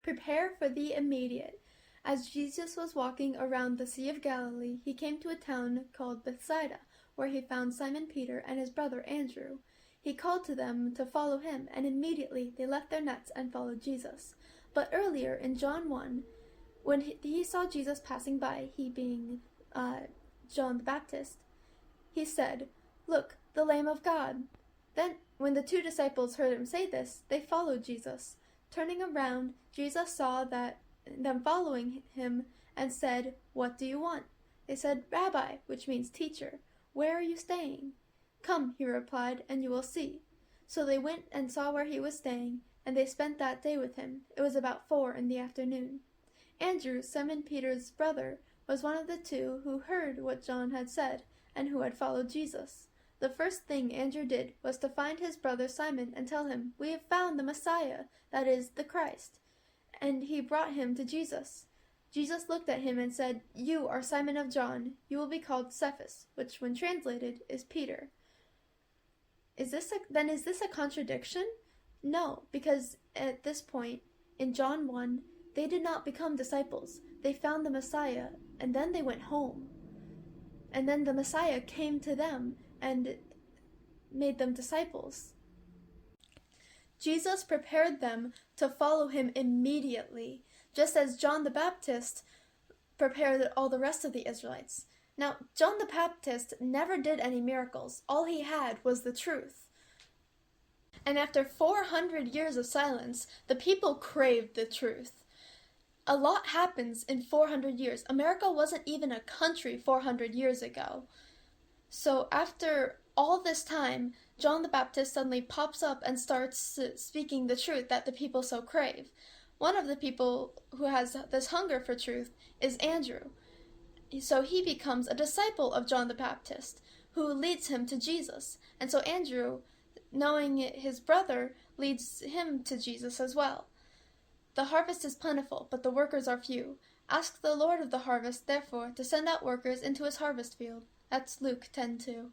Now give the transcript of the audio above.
Prepare for the immediate. As Jesus was walking around the Sea of Galilee, he came to a town called Bethsaida, where he found Simon Peter and his brother Andrew. He called to them to follow him, and immediately they left their nets and followed Jesus. But earlier in John 1, when he saw Jesus passing by, he being John the Baptist, he said, "Look, the Lamb of God." Then, when the 2 disciples heard him say this, they followed Jesus. Turning around, Jesus saw them following him and said, "What do you want?" They said, "Rabbi," which means teacher. "Where are you staying?" "Come," he replied, "and you will see." So they went and saw where he was staying, and they spent that day with him. It was about 4 in the afternoon. Andrew, Simon Peter's brother, was one of the 2 who heard what John had said and who had followed Jesus. The first thing Andrew did was to find his brother Simon and tell him, "We have found the Messiah, that is, the Christ." And he brought him to Jesus. Jesus looked at him and said, "You are Simon of John. You will be called Cephas," which, when translated, is Peter. Is this a contradiction? No, because at this point, in John 1, they did not become disciples. They found the Messiah, and then they went home. And then the Messiah came to them and made them disciples. Jesus prepared them to follow him immediately, just as John the Baptist prepared all the rest of the Israelites. Now, John the Baptist never did any miracles. All he had was the truth. And after 400 years of silence, the people craved the truth. A lot happens in 400 years. America wasn't even a country 400 years ago. So after all this time, John the Baptist suddenly pops up and starts speaking the truth that the people so crave. One of the people who has this hunger for truth is Andrew. So he becomes a disciple of John the Baptist, who leads him to Jesus. And so Andrew, knowing his brother, leads him to Jesus as well. The harvest is plentiful, but the workers are few. Ask the Lord of the harvest, therefore, to send out workers into his harvest field. That's Luke 10:2.